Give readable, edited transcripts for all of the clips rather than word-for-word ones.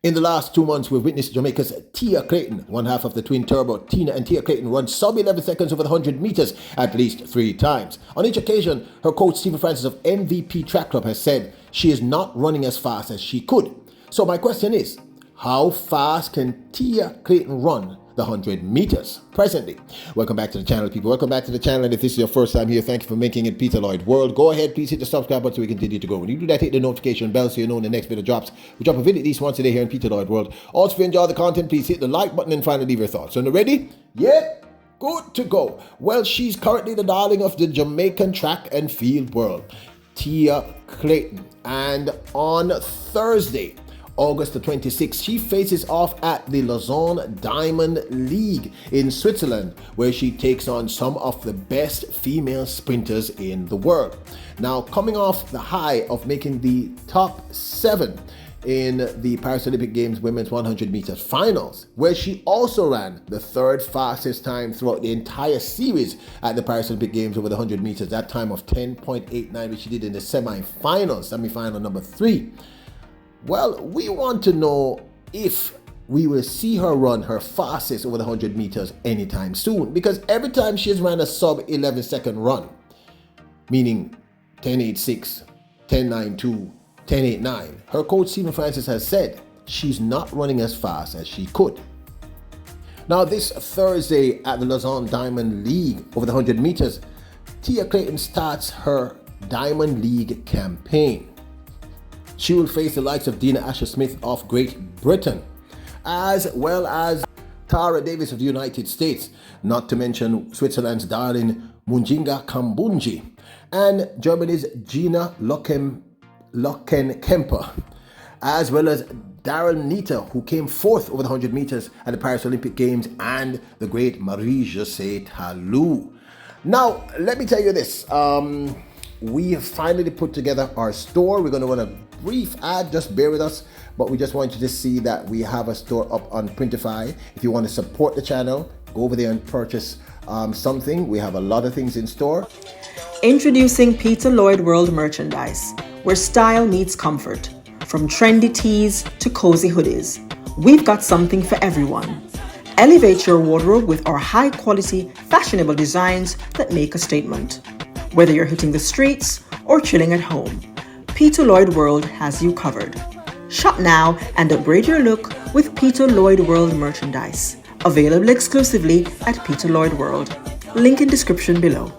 In the last 2 months, we've witnessed Jamaica's Tia Clayton, one half of the twin turbo Tina and Tia Clayton, run sub 11 seconds over the 100 meters at least 3 times. On each occasion, her coach Stephen Francis of MVP Track Club has said she is not running as fast as she could. So my question is, how fast can Tia Clayton run the 100 meters presently? Welcome back to the channel, people. Welcome back to the channel. And if this is your first time here, thank you for making it Peter Lloyd World. Go ahead, please hit the subscribe button so we continue to grow. When you do that, hit the notification bell so you know when the next video drops. We drop a video at least once a day here in Peter Lloyd World. Also, if you enjoy the content, please hit the like button and finally leave your thoughts. So, ready? Yeah? Good to go. Well, she's currently the darling of the Jamaican track and field world, Tia Clayton. And on Thursday, August the 26th, she faces off at the Lausanne Diamond League in Switzerland, where she takes on some of the best female sprinters in the world. Now, coming off the high of making the top 7 in the Paris Olympic Games women's 100 meters finals, where she also ran the 3rd fastest time throughout the entire series at the Paris Olympic Games over the 100 meters, that time of 10.89, which she did in the semi-final number 3. Well, we want to know if we will see her run her fastest over the 100 meters anytime soon, because every time she has ran a sub 11 second run, meaning 10.86, 10.92, 10.89, her coach Stephen Francis has said she's not running as fast as she could. Now, this Thursday at the Lausanne Diamond League over the 100 meters, Tia Clayton starts her Diamond League campaign. She will face the likes of Dina Asher-Smith of Great Britain, as well as Tara Davis of the United States, not to mention Switzerland's darling Munjinga Kambunji, and Germany's Gina Lockenkemper, as well as Daryl Nita, who came 4th over the 100 meters at the Paris Olympic Games, and the great Marie-Josée Talou. Now, let me tell you this. We have finally put together our store. We're going to run a brief ad, just bear with us, but we just want you to see that we have a store up on Printify. If you want to support the channel, go over there and purchase something. We have a lot of things in store. Introducing Peter Lloyd World merchandise, where style meets comfort. From trendy tees to cozy hoodies, we've got something for everyone. Elevate your wardrobe with our high-quality, fashionable designs that make a statement. Whether you're hitting the streets or chilling at home, Peter Lloyd World has you covered. Shop now and upgrade your look with Peter Lloyd World merchandise. Available exclusively at Peter Lloyd World. Link in description below.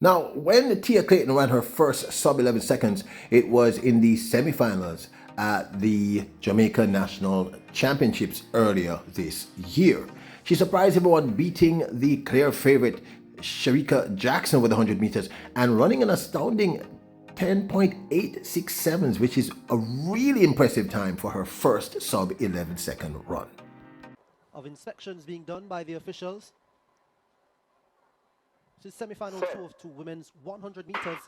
Now, when Tia Clayton ran her first sub 11 seconds, it was in the semifinals at the Jamaica National Championships earlier this year. She surprised everyone, beating the clear favorite Sharika Jackson over the 100 meters and running an astounding 10.867, which is a really impressive time for her first sub 11 second run. Of inspections being done by the officials. This is semi-final 2 of 2 women's 100 meters.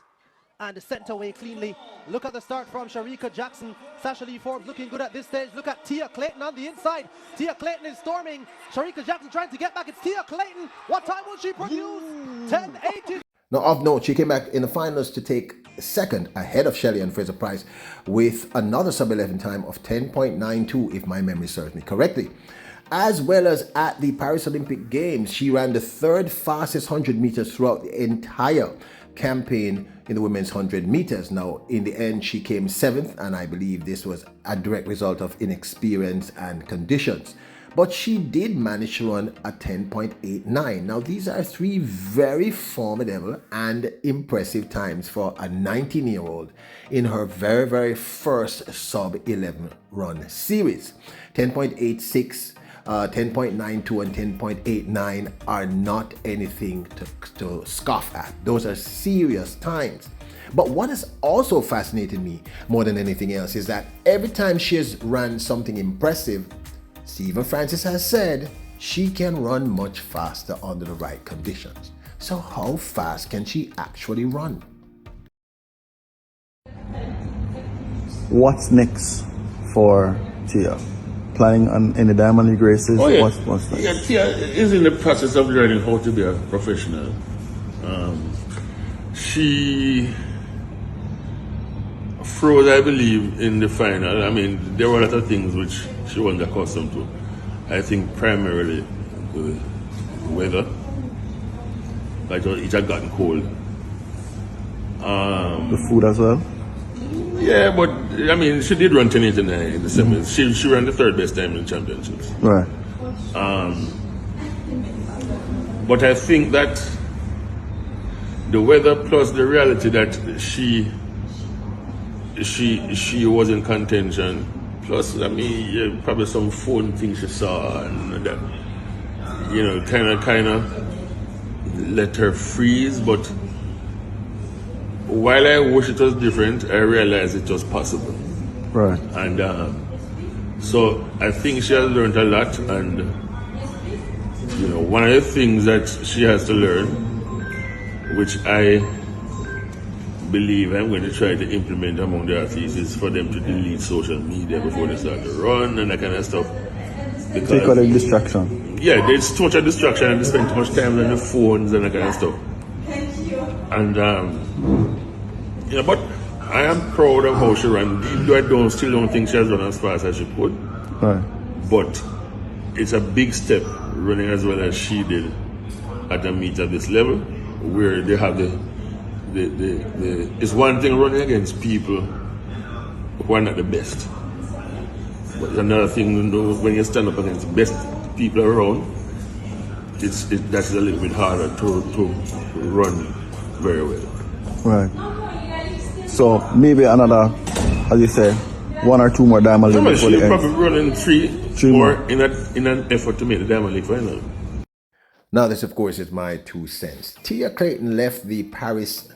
And sent away cleanly. Look at the start from Sharika Jackson. Sasha Lee Forbes looking good at this stage. Look at Tia Clayton on the inside. Tia Clayton is storming. Sharika Jackson trying to get back. It's Tia Clayton. What time will she produce? 10:80. Now, of note, she came back in the finals to take second ahead of Shelley and Fraser Price with another sub 11 time of 10.92, if my memory serves me correctly. As well as at the Paris Olympic Games, she ran the 3rd fastest 100 meters throughout the entire campaign in the women's 100 meters. Now, in the end, she came 7th, and I believe this was a direct result of inexperience and conditions. But she did manage to run a 10.89. Now, these are 3 very formidable and impressive times for a 19-year-old in her very, very first sub 11 run series. 10.86, 10.92 and 10.89 are not anything to scoff at. Those are serious times. But what has also fascinated me more than anything else is that every time she has run something impressive, Stephen Francis has said she can run much faster under the right conditions. So how fast can she actually run? What's next for Tia? Planning on any Diamond League races? Oh, yeah. What's next? Yeah, Tia is in the process of learning how to be a professional. She froze, I believe, in the final. I mean, there were a lot of things which she wasn't accustomed to. I think primarily the weather. Like it had gotten cold. The food as well. Yeah, but I mean, she did run 10:89 in the semis. She ran the third best time in the championships. Right. But I think that the weather plus the reality that she was in contention, plus I mean, yeah, probably some phone things she saw and that, you know, kind of let her freeze. But while I wish it was different, I realized it was possible. Right. And so I think she has learned a lot, and you know, one of the things that she has to learn, which I believe I'm going to try to implement among the athletes, is for them to delete social media before they start to run and that kind of stuff. Because, Take out the distraction. yeah, there's too much of distraction and they spend too much time on the phones and that kind of stuff. And yeah, but I am proud of how she ran. Though I still don't think she has run as fast as she could. Right. But it's a big step running as well as she did at a meet at this level, where they have the it's one thing running against people who are not the best. But it's another thing, you know, when you stand up against the best people around, that's a little bit harder to run very well. Right. So maybe another, as you say, 1 or 2 more Diamond League before She'll the end. probably running three more more in an effort to make the Diamond League final. Now, this, of course, is my 2 cents. Tia Clayton left the Paris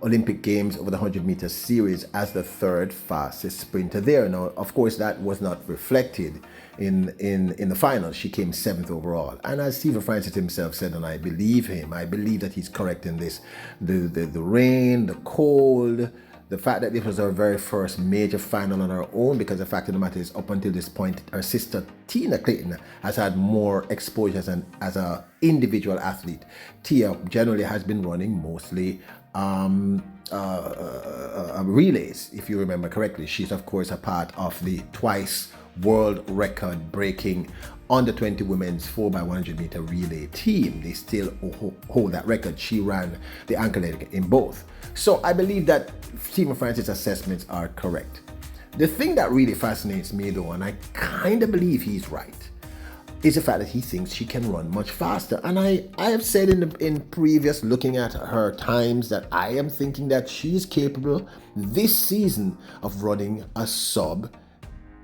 Olympic Games over the 100-meter series as the 3rd fastest sprinter there. Now, of course, that was not reflected in the final. She came 7th overall. And as Stephen Francis himself said, and I believe him, I believe that he's correct in this, the rain, the cold, the fact that this was her very first major final on her own, because the fact of the matter is, up until this point, her sister Tina Clayton has had more exposure as an individual athlete. Tia generally has been running mostly relays, if you remember correctly. She's, of course, a part of the twice world record breaking under 20 women's 4x100 meter relay team. They still hold that record. She ran the anchor leg in both. So I believe that Stephen Francis' assessments are correct. The thing that really fascinates me, though, and I kind of believe he's right, is the fact that he thinks she can run much faster. And I have said in previous looking at her times that I am thinking that she is capable this season of running a sub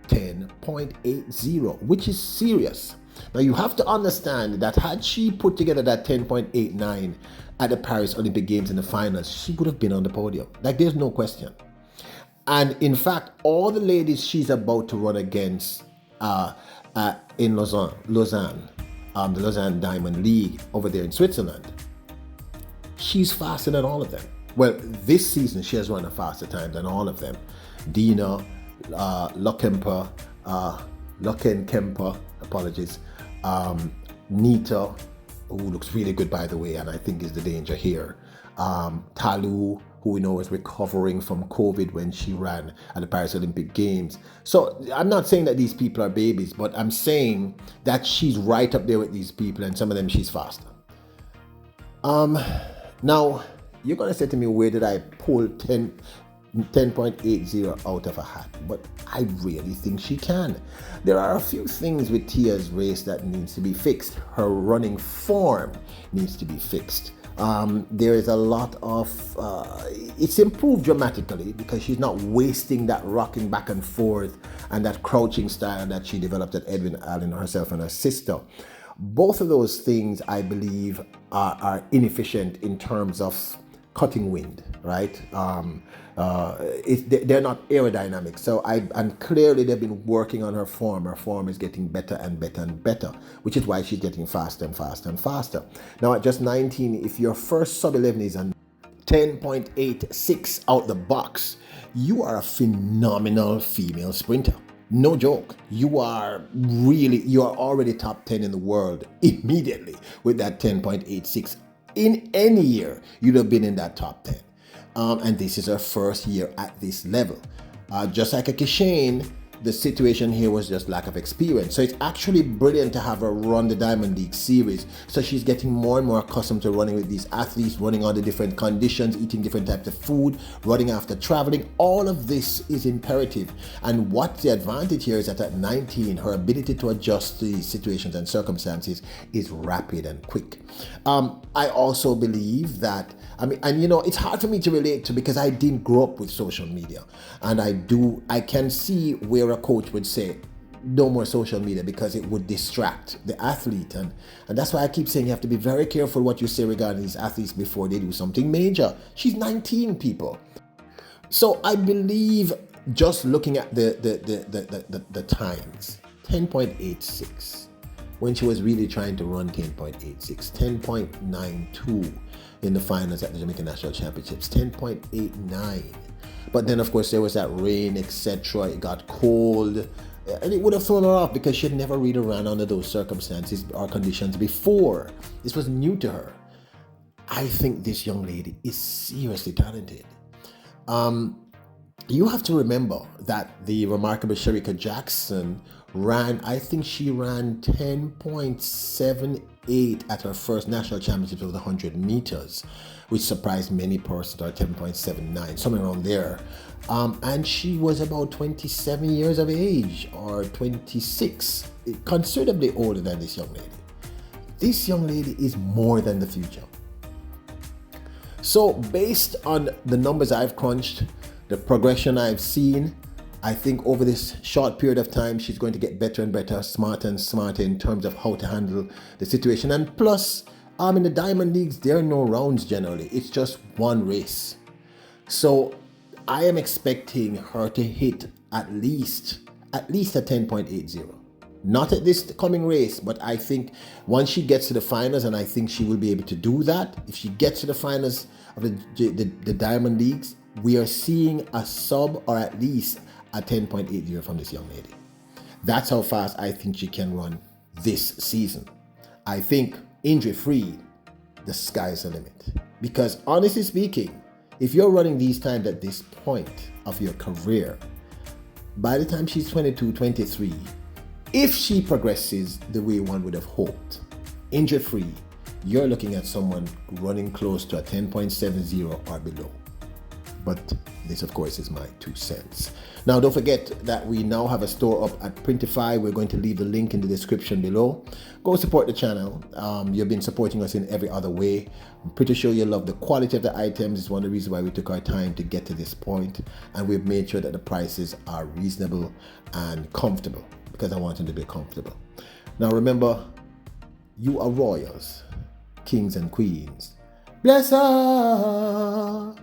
10.80, which is serious. Now, you have to understand that had she put together that 10.89 at the Paris Olympic Games in the finals, she would have been on the podium. Like, there's no question. And in fact, all the ladies she's about to run against in Lausanne, the Lausanne Diamond League over there in Switzerland, she's faster than all of them. Well, this season she has run a faster time than all of them. Dina, Luckenkemper, apologies, Nita, who looks really good, by the way, and I think is the danger here. Talu, who we know is recovering from COVID when she ran at the Paris Olympic Games. So I'm not saying that these people are babies, but I'm saying that she's right up there with these people, and some of them she's faster. Now, you're going to say to me, where did I pull 10.80 out of a hat? But I really think she can. There are a few things with Tia's race that needs to be fixed. Her running form needs to be fixed. There is a lot of, it's improved dramatically because she's not wasting that rocking back and forth and that crouching style that she developed at Edwin Allen herself and her sister. Both of those things, I believe, are inefficient in terms of cutting wind, right? They're not aerodynamic. So and clearly they've been working on her form. Her form is getting better and better and better, which is why she's getting faster and faster and faster. Now at just 19, if your first sub 11 is a 10.86 out the box, you are a phenomenal female sprinter. No joke. You are already top 10 in the world immediately with that 10.86. In any year, you'd have been in that top 10. And this is her first year at this level. Just like a Kishane, the situation here was just lack of experience. So it's actually brilliant to have her run the Diamond League series. So she's getting more and more accustomed to running with these athletes, running under different conditions, eating different types of food, running after traveling. All of this is imperative. And what the advantage here is that at 19, her ability to adjust to these situations and circumstances is rapid and quick. I also believe that, it's hard for me to relate to because I didn't grow up with social media. And I can see where a coach would say, no more social media because it would distract the athlete. And that's why I keep saying you have to be very careful what you say regarding these athletes before they do something major. She's 19, people. So I believe just looking at the times, 10.86, when she was really trying to run 10.86, 10.92 in the finals at the Jamaican National Championships, 10.89. But then, of course, there was that rain, etc. It got cold, and it would have thrown her off because she had never really ran under those circumstances or conditions before. This was new to her. I think this young lady is seriously talented. You have to remember that the remarkable Shericka Jackson I think she ran 10.78 at her first national championships of the 100 meters, which surprised many persons, or 10.79, somewhere around there. And she was about 27 years of age, or 26, considerably older than this young lady. This young lady is more than the future. So based on the numbers I've crunched, the progression I've seen, I think over this short period of time, she's going to get better and better, smarter and smarter in terms of how to handle the situation. And plus, in the Diamond Leagues, there are no rounds generally. It's just one race. So I am expecting her to hit at least a 10.80. Not at this coming race, but I think once she gets to the finals, and I think she will be able to do that, if she gets to the finals of the Diamond Leagues, we are seeing a sub or at least a 10.80 from this young lady. That's how fast I think she can run this season. I think injury-free, the sky's the limit. Because honestly speaking, if you're running these times at this point of your career, by the time she's 22, 23, if she progresses the way one would have hoped, injury-free, you're looking at someone running close to a 10.70 or below. But this, of course, is my 2 cents. Now, don't forget that we now have a store up at Printify. We're going to leave the link in the description below. Go support the channel. You've been supporting us in every other way. I'm pretty sure you love the quality of the items. It's one of the reasons why we took our time to get to this point. And we've made sure that the prices are reasonable and comfortable, because I want them to be comfortable. Now, remember, you are royals, kings and queens. Bless up.